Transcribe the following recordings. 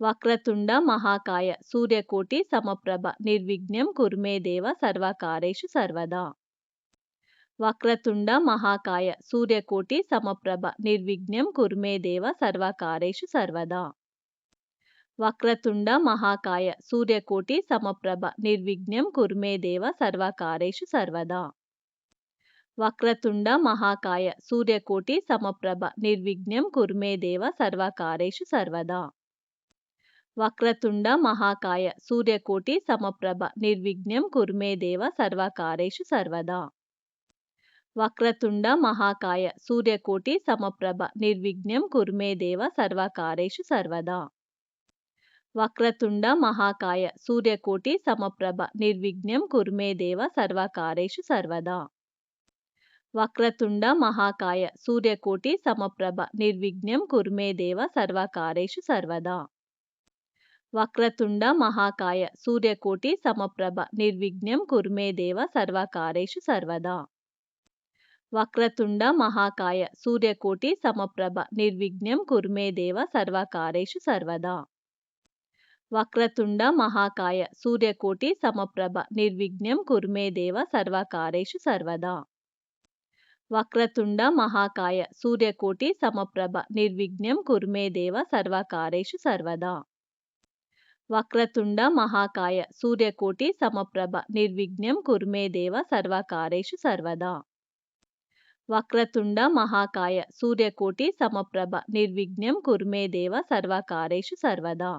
వక్రతుండ మహాకాయ సూర్యకోటి సమప్రభ నిర్విఘ్నం కురు మే దేవ సర్వకార్యేషు సర్వదా. వక్రతుండ మహాకాయ సూర్యకోటి సమప్రభ నిర్విఘ్నం కురు మే దేవ సర్వకార్యేషు సర్వదా. వక్రతుండ మహాకాయ సూర్యకోటి సమప్రభ నిర్విఘ్నం కురు మే దేవ సర్వకార్యేషు సర్వదా. వక్రతుండ మహాకాయ సూర్యకోటి సమప్రభ నిర్విఘ్నం కురు మే దేవ సర్వకార్యేషు సర్వదా. వక్రతుండ మహాకాయ సూర్యకోటి సమప్రభ నిర్విఘ్నం కురు మే దేవ సర్వకార్యేషు సర్వదా. వక్రతుండ మహాకాయ సూర్యకోటి సమప్రభ నిర్విఘ్నం కురు మే దేవ సర్వకార్యేషు సర్వదా. వక్రతుండ మహాకాయ సూర్యకోటి సమప్రభ నిర్విఘ్నం కురు మే దేవ సర్వకార్యేషు సర్వదా. వక్రతుండ మహాకాయ సూర్యకోటి సమప్రభ నిర్విఘ్నం కురు మే దేవ సర్వకార్యేషు సర్వదా. వక్రతుండ మహాకాయ సూర్యకోటి సమప్రభ నిర్విఘ్నం కురు మే దేవ సర్వకార్యేషు సర్వదా. వక్రతుండ మహాకాయ సూర్యకోటి సమప్రభ నిర్విఘ్నం కురు మే దేవ సర్వకార్యేషు సర్వదా. వక్రతుండ మహాకాయ సూర్యకోటి సమప్రభ నిర్విఘ్నం కురు మే దేవ సర్వకార్యేషు సర్వదా. వక్రతుండ మహాకాయ సూర్యకోటి సమప్రభ నిర్విఘ్నం కురు మే దేవ సర్వకార్యేషు సర్వదా. వక్రతుండ మహాకాయ సూర్యకోటి సమప్రభ నిర్విఘ్నం కురు మే దేవ సర్వకార్యేషు సర్వదా. వక్రతుండ మహాకాయ సూర్యకోటి సమప్రభ నిర్విఘ్నం కురు మే దేవ సర్వకార్యేషు సర్వదా.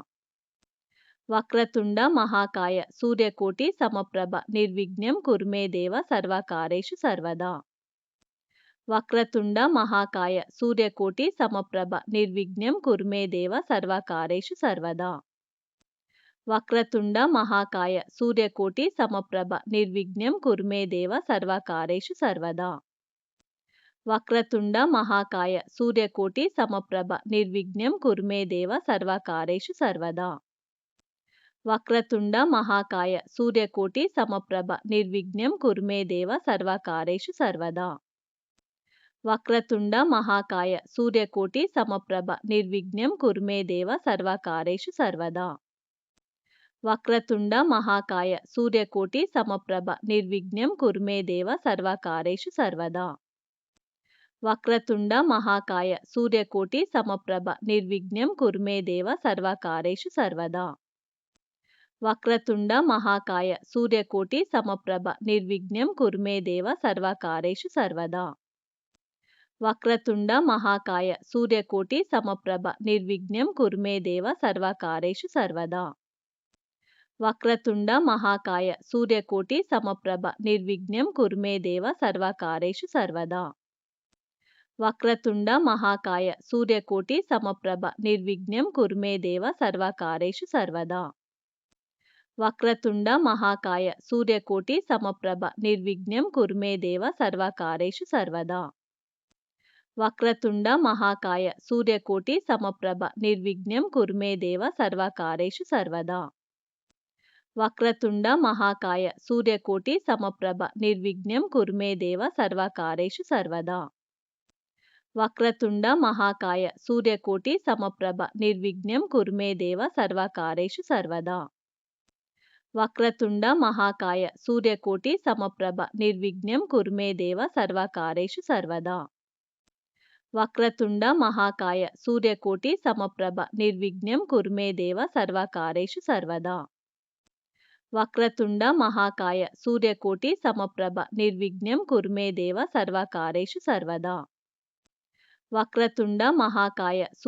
వక్రతుండ మహాకాయ సూర్యకోటి సమప్రభ నిర్విఘ్నం కురు మే దేవ సర్వకార్యేషు సర్వదా. వక్రతుండ మహాకాయ సూర్యకోటి సమప్రభ నిర్విఘ్నం కురు మే దేవ సర్వకార్యేషు సర్వదా. వక్రతుండ మహాకాయ సూర్యకోటి సమప్రభ నిర్విఘ్నం కురు మే దేవ సర్వకార్యేషు సర్వదా. వక్రతుండ మహాకాయ సూర్యకోటి సమప్రభ నిర్విఘ్నం కురు మే దేవ సర్వకార్యేషు సర్వదా. వక్రతుండ మహాకాయ సూర్యకోటి సమప్రభ నిర్విఘ్నం కురు మే దేవ సర్వకార్యేషు సర్వదా. వక్రతుండ మహాకాయ సూర్యకోటి సమప్రభ నిర్విఘ్నం కురు మే దేవ సర్వకార్యేషు సర్వదా. వక్రతుండ మహాకాయ సూర్యకోటి సమప్రభ నిర్విఘ్నం కురు మే దేవ సర్వకార్యేషు సర్వదా. వక్రతుండ మహాకాయ సూర్యకోటి సమప్రభ నిర్విఘ్నం కురు మే దేవ సర్వకార్యేషు సర్వదా. వక్రతుండ మహాకాయ సూర్యకోటి సమప్రభ నిర్విఘ్నం కురు మే దేవ సర్వకార్యేషు సర్వదా. వక్రతుండ మహాకాయ సూర్యకోటి సమప్రభ నిర్విఘ్నం కురు మే దేవ సర్వకార్యేషు సర్వదా. వక్రతుండ మహాకాయ సూర్యకోటి సమప్రభ నిర్విఘ్నం కురు మే దేవ సర్వకార్యేషు సర్వదా. వక్రతుండ మహాకాయ సూర్యకోటి సమప్రభ నిర్విఘ్నం కురు మే దేవ సర్వకార్యేషు సర్వదా. వక్రతుండ మహాకాయ సూర్యకోటి సమప్రభ నిర్విఘ్నం కురు మే దేవ సర్వకార్యేషు సర్వదా. వక్రతుండ మహాకాయ సూర్యకోటి సమప్రభ నిర్విఘ్నం కురు మే దేవ సర్వకార్యేషు సర్వదా. వక్రతుండ మహాకాయ సూర్యకోటి సమప్రభ నిర్విఘ్నం కురు మే దేవ సర్వకార్యేషు సర్వదా. వక్రతుండ మహాకాయ సూర్యకోటి సమప్రభ నిర్విఘ్నం కురు మే దేవ సర్వకార్యేషు సర్వదా. వక్రతుండ మహాకాయ సూర్యకోటి సమప్రభ నిర్విఘ్నం కురు మే దేవ సర్వకార్యేషు సర్వదా. వక్రతుండ మహాకాయ సూర్యకోటి సమప్రభ నిర్విఘ్నం కురు మే దేవ సర్వకార్యేషు సర్వదా. వక్రతుండ మహాకాయ సూర్యకోటి సమప్రభ నిర్విఘ్నం కురు మే దేవ సర్వకార్యేషు సర్వదా. వక్రతుండ మహాకాయ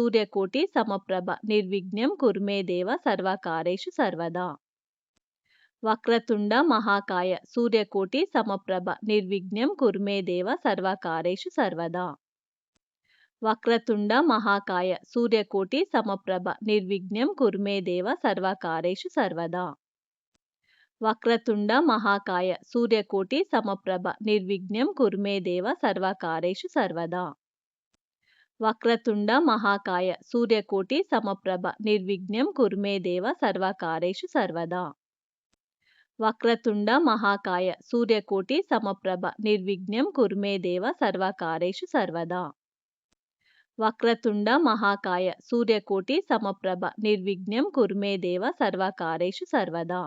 సూర్యకోటి సమప్రభ నిర్విఘ్నం కురు మే దేవ సర్వకార్యేషు సర్వదా. వక్రతుండ మహాకాయ సూర్యకోటి సమప్రభ నిర్విఘ్నం కురు మే దేవ సర్వకార్యేషు సర్వదా. వక్రతుండ మహాకాయ సూర్యకోటి సమప్రభ నిర్విఘ్నం కురు మే దేవ సర్వకార్యేషు సర్వదా. వక్రతుండ మహాకాయ సూర్యకోటి సమప్రభ నిర్విఘ్నం కురు మే దేవ సర్వకార్యేషు సర్వదా. వక్రతుండ మహాకాయ సూర్యకోటి సమప్రభ నిర్విఘ్నం కురు మే దేవ సర్వకార్యేషు సర్వదా. వక్రతుండ మహాకాయ సూర్యకోటి సమప్రభ నిర్విఘ్నం కురు మే దేవ సర్వకార్యేషు సర్వదా. వక్రతుండ మహాకాయ సూర్యకోటి సమప్రభ నిర్విఘ్నం కురు మే దేవ సర్వకార్యేషు సర్వదా.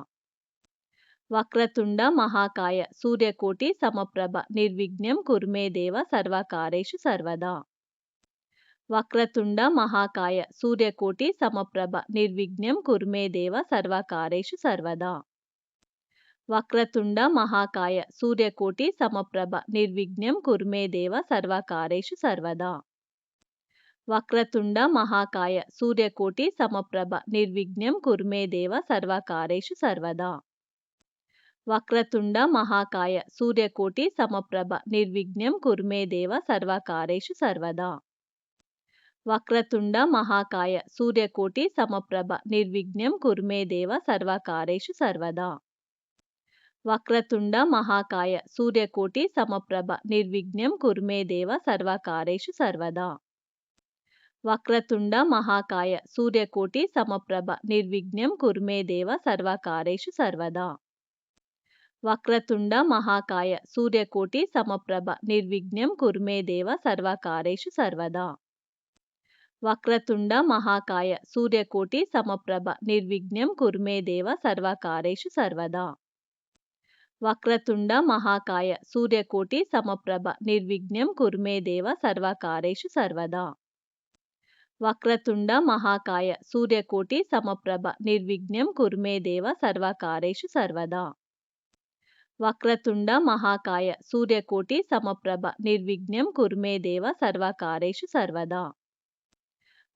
వక్రతుండ మహాకాయ సూర్యకోటి సమప్రభ నిర్విఘ్నం కురు మే దేవ సర్వకార్యేషు సర్వదా. వక్రతుండ మహాకాయ సూర్యకోటి సమప్రభ నిర్విఘ్నం కురు మే దేవ సర్వకార్యేషు సర్వదా. వక్రతుండ మహాకాయ సూర్యకోటి సమప్రభ నిర్విఘ్నం కురు మే దేవ సర్వకార్యేషు సర్వదా. వక్రతుండ మహాకాయ సూర్యకోటి సమప్రభ నిర్విఘ్నం కురు మే దేవ సర్వకార్యేషు సర్వదా. వక్రతుండ మహాకాయ సూర్యకోటి సమప్రభ నిర్విఘ్నం కురు మే దేవ సర్వకార్యేషు సర్వదా. వక్రతుండ మహాకాయ సూర్యకోటి సమప్రభ నిర్విఘ్నం కురు మే దేవ సర్వకార్యేషు సర్వదా. వక్రతుండ మహాకాయ సూర్యకోటి సమప్రభ నిర్విఘ్నం కురు మే దేవ సర్వకార్యేషు సర్వదా. వక్రతుండ మహాకాయ సూర్యకోటి సమప్రభ నిర్విఘ్నం కురు మే దేవ సర్వకార్యేషు సర్వదా. వక్రతుండ మహాకాయ సూర్యకోటి సమప్రభ నిర్విఘ్నం కురు మే దేవ సర్వకార్యేషు సర్వదా. వక్రతుండ మహాకాయ సూర్యకోటి సమప్రభ నిర్విఘ్నం కురు మే దేవ సర్వకార్యేషు సర్వదా. వక్రతుండ మహాకాయ సూర్యకోటి సమప్రభ నిర్విఘ్నం కురు మే దేవ సర్వకార్యేషు సర్వదా. వక్రతుండ మహాకాయ సూర్యకోటి సమప్రభ నిర్విఘ్నం కురు మే దేవ సర్వకార్యేషు సర్వదా. వక్రతుండ మహాకాయ సూర్యకోటి సమప్రభ నిర్విఘ్నం కురు మే దేవ సర్వకార్యేషు సర్వదా.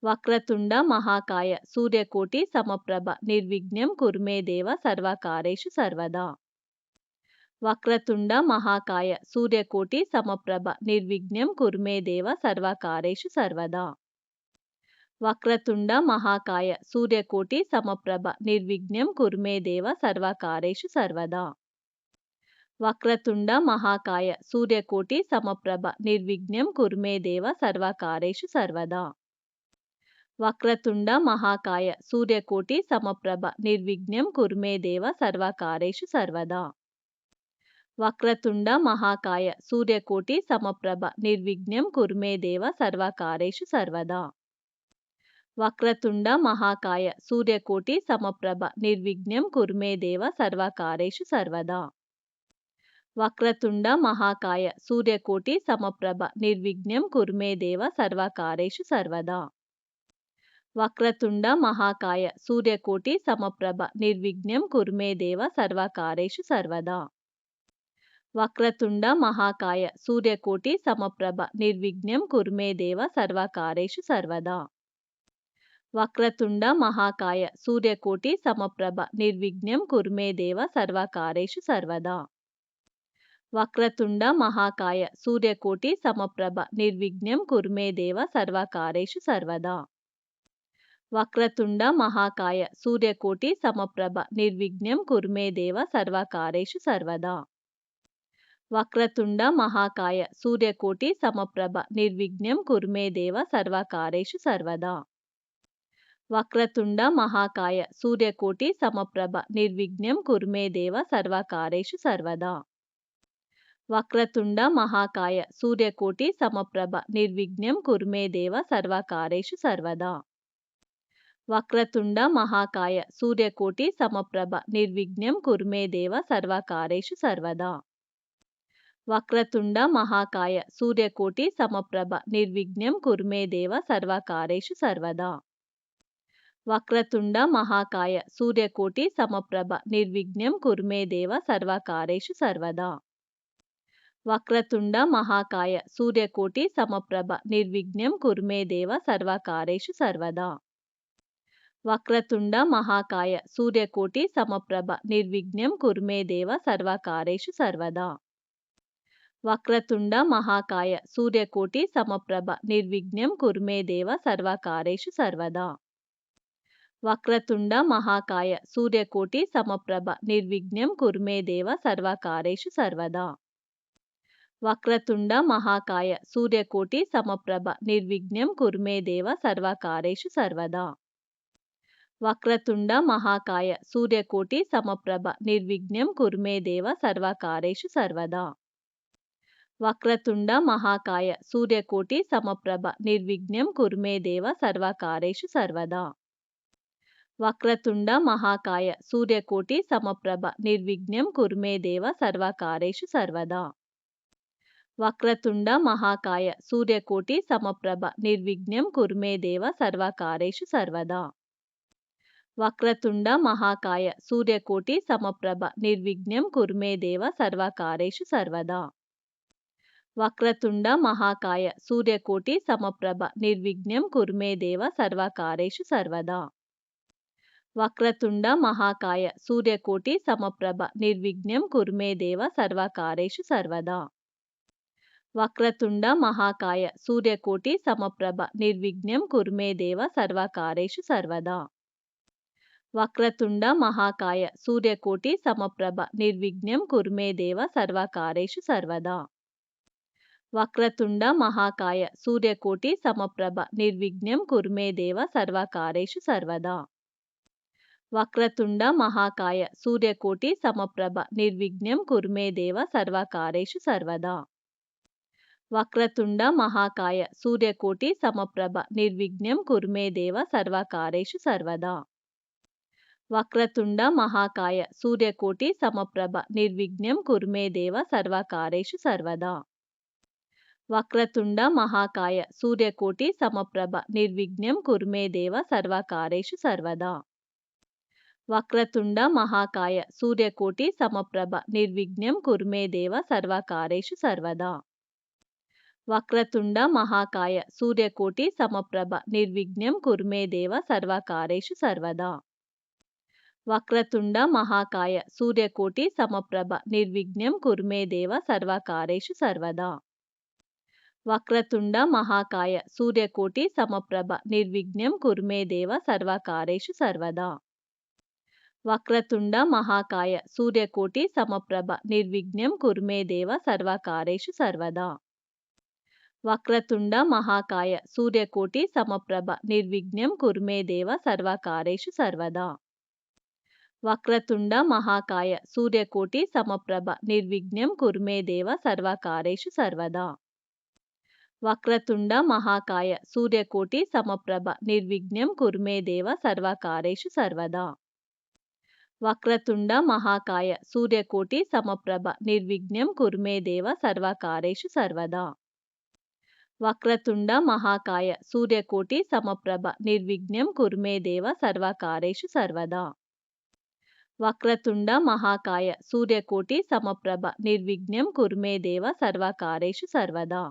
వక్రతుండ మహాకాయ సూర్యకోటి సమప్రభ నిర్విఘ్నం కురు మే దేవ సర్వకార్యేషు సర్వదా. వక్రతుండ మహాకాయ సూర్యకోటి సమప్రభ నిర్విఘ్నం కురు మే దేవ సర్వకార్యేషు సర్వదా. వక్రతుండ మహాకాయ సూర్యకోటి సమప్రభ నిర్విఘ్నం కురు మే దేవ సర్వకార్యేషు సర్వదా. వక్రతుండ మహాకాయ సూర్యకోటి సమప్రభ నిర్విఘ్నం కురు మే దేవ సర్వకార్యేషు సర్వదా. వక్రతుండ మహాకాయ సూర్యకోటి సమప్రభ నిర్విఘ్నం కురు మే దేవ సర్వకార్యేషు సర్వదా. వక్రతుండ మహాకాయ సూర్యకోటి సమప్రభ నిర్విఘ్నం కురు మే దేవ సర్వకార్యేషు సర్వదా. వక్రతుండ మహాకాయ సూర్యకోటి సమప్రభ నిర్విఘ్నం కురు మే దేవ సర్వకార్యేషు సర్వదా. వక్రతుండ మహాకాయ సూర్యకోటి సమప్రభ నిర్విఘ్నం కురు మే దేవ సర్వకార్యేషు సర్వదా. వక్రతుండ మహాకాయ సూర్యకోటి సమప్రభ నిర్విఘ్నం కురు మే దేవ సర్వకార్యేషు సర్వదా. వక్రతుండ మహాకాయ సూర్యకోటి సమప్రభ నిర్విఘ్నం కురు మే దేవ సర్వకార్యేషు సర్వదా. వక్రతుండ మహాకాయ సూర్యకోటి సమప్రభ నిర్విఘ్నం కురు మే దేవ సర్వకార్యేషు సర్వదా. వక్రతుండ మహాకాయ సూర్యకోటి సమప్రభ నిర్విఘ్నం కురు మే దేవ సర్వకార్యేషు సర్వదా. వక్రతుండ మహాకాయ సూర్యకోటి సమప్రభ నిర్విఘ్నం కురు మే దేవ సర్వకార్యేషు సర్వదా. వక్రతుండ మహాకాయ సూర్యకోటి సమప్రభ నిర్విఘ్నం కురు మే దేవ సర్వకార్యేషు సర్వదా. వక్రతుండ మహాకాయ సూర్యకోటి సమప్రభ నిర్విఘ్నం కురు మే దేవ సర్వకార్యేషు సర్వదా. వక్రతుండ మహాకాయ సూర్యకోటి సమప్రభ నిర్విఘ్నం కురు మే దేవ సర్వకార్యేషు సర్వదా. వక్రతుండ మహాకాయ సూర్యకోటి సమప్రభ నిర్విఘ్నం కురు మే దేవ సర్వకార్యేషు సర్వదా. వక్రతుండ మహాకాయ సూర్యకోటి సమప్రభ నిర్విఘ్నం కురు మే దేవ సర్వకార్యేషు సర్వదా. వక్రతుండ మహాకాయ సూర్యకోటి సమప్రభ నిర్విఘ్నం కురు మే దేవ సర్వకార్యేషు సర్వదా. వక్రతుండ మహాకాయ సూర్యకోటి సమప్రభ నిర్విఘ్నం కురు మే దేవ సర్వకార్యేషు సర్వదా. వక్రతుండ మహాకాయ సూర్యకోటి సమప్రభ నిర్విఘ్నం కురు మే దేవ సర్వకార్యేషు సర్వదా. వక్రతుండ మహాకాయ సూర్యకోటి సమప్రభ నిర్విఘ్నం కురు మే దేవ సర్వకార్యేషు సర్వదా. వక్రతుండ మహాకాయ సూర్యకోటి సమప్రభ నిర్విఘ్నం కురు మే దేవ సర్వకార్యేషు సర్వదా. వక్రతుండ మహాకాయ సూర్యకోటి సమప్రభ నిర్విఘ్నం కురు మే దేవ సర్వకార్యేషు సర్వదా. వక్రతుండ మహాకాయ సూర్యకోటి సమప్రభ నిర్విఘ్నం కురు మే దేవ సర్వకార్యేషు సర్వదా. వక్రతుండ మహాకాయ సూర్యకోటి సమప్రభ నిర్విఘ్నం కురు మే దేవ సర్వకార్యేషు సర్వదా. వక్రతుండ మహాకాయ సూర్యకోటి సమప్రభ నిర్విఘ్నం కురు మే దేవ సర్వకార్యేషు సర్వదా. వక్రతుండ మహాకాయ సూర్యకోటి సమప్రభ నిర్విఘ్నం కురు మే దేవ సర్వకార్యేషు సర్వదా. వక్రతుండ మహాకాయ సూర్యకోటి సమప్రభ నిర్విఘ్నం కురు మే దేవ సర్వకార్యేషు సర్వదా. వక్రతుండ మహాకాయ సూర్యకోటి సమప్రభ నిర్విఘ్నం కురు మే దేవ సర్వకార్యేషు సర్వదా. వక్రతుండ మహాకాయ సూర్యకోటి సమప్రభ నిర్విఘ్నం కురు మే దేవ సర్వకార్యేషు సర్వదా. వక్రతుండ మహాకాయ సూర్యకోటి సమప్రభ నిర్విఘ్నం కురు మే దేవ సర్వకార్యేషు సర్వదా. వక్రతుండ మహాకాయ సూర్యకోటి సమప్రభ నిర్విఘ్నం కురు మే దేవ సర్వకార్యేషు సర్వదా. వక్రతుండ మహాకాయ సూర్యకోటి సమప్రభ నిర్విఘ్నం కురు మే దేవ సర్వకార్యేషు సర్వదా. వక్రతుండ మహాకాయ సూర్యకోటి సమప్రభ నిర్విఘ్నం కురు మే దేవ సర్వకార్యేషు సర్వదా. వక్రతుండ మహాకాయ సూర్యకోటి సమప్రభ నిర్విఘ్నం కురు మే దేవ సర్వకార్యేషు సర్వదా. వక్రతుండ మహాకాయ సూర్యకోటి సమప్రభ నిర్విఘ్నం కురు మే దేవ సర్వకార్యేషు సర్వదా. వక్రతుండ మహాకాయ సూర్యకోటి సమప్రభ నిర్విఘ్నం కురు మే దేవ సర్వకార్యేషు సర్వదా. వక్రతుండ మహాకాయ సూర్యకోటి సమప్రభ నిర్విఘ్నం కురు మే దేవ సర్వకార్యేషు సర్వదా. వక్రతుండ మహాకాయ సూర్యకోటి సమప్రభ నిర్విఘ్నం కురు మే దేవ సర్వకార్యేషు సర్వదా. వక్రతుండ మహాకాయ సూర్యకోటి సమప్రభ నిర్విఘ్నం కురు మే దేవ సర్వకార్యేషు సర్వదా. వక్రతుండ మహాకాయ సూర్యకోటి సమప్రభ నిర్విఘ్నం కురు మే దేవ సర్వకార్యేషు సర్వదా. వక్రతుండ మహాకాయ సూర్యకోటి సమప్రభ నిర్విఘ్నం కురు మే దేవ సర్వకార్యేషు సర్వదా. వక్రతుండ మహాకాయ సూర్యకోటి సమప్రభ నిర్విఘ్నం కురు మే దేవ సర్వకార్యేషు సర్వదా. వక్రతుండ మహాకాయ సూర్యకోటి సమప్రభ నిర్విఘ్నం కురు మే దేవ సర్వకార్యేషు సర్వదా. వక్రతుండ మహాకాయ సూర్యకోటి సమప్రభ నిర్విఘ్నం కురు మే దేవ సర్వకార్యేషు సర్వదా. వక్రతుండ మహాకాయ సూర్యకోటి సమప్రభ నిర్విఘ్నం కురు మే దేవ సర్వకార్యేషు సర్వదా. వక్రతుండ మహాకాయ సూర్యకోటి సమప్రభ నిర్విఘ్నం కురు మే దేవ సర్వకార్యేషు సర్వదా. వక్రతుండ మహాకాయ సూర్యకోటి సమప్రభ నిర్విఘ్నం కురు మే దేవ సర్వకార్యేషు సర్వదా.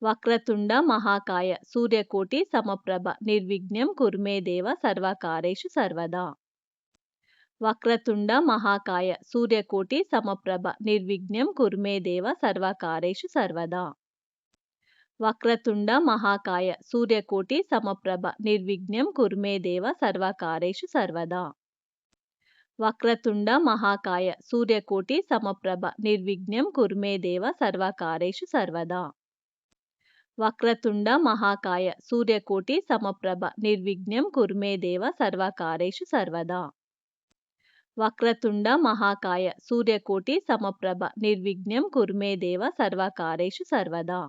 వక్రతుండ మహాకాయ సూర్యకోటి సమప్రభ నిర్విఘ్నం కురు మే దేవ సర్వకార్యేషు సర్వదా. వక్రతుండ మహాకాయ సూర్యకోటి సమప్రభ నిర్విఘ్నం కురు మే దేవ సర్వకార్యేషు సర్వదా. వక్రతుండ మహాకాయ సూర్యకోటి సమప్రభ నిర్విఘ్నం కురు మే దేవ సర్వకార్యేషు సర్వదా. వక్రతుండ మహాకాయ సూర్యకోటి సమప్రభ నిర్విఘ్నం కురు మే దేవ సర్వకార్యేషు సర్వదా. వక్రతుండ మహాకాయ సూర్యకోటి సమప్రభ నిర్విఘ్నం కురు మే దేవ సర్వకార్యేషు సర్వదా. వక్రతుండ మహాకాయ సూర్యకోటి సమప్రభ నిర్విఘ్నం కురు మే దేవ సర్వకార్యేషు సర్వదా.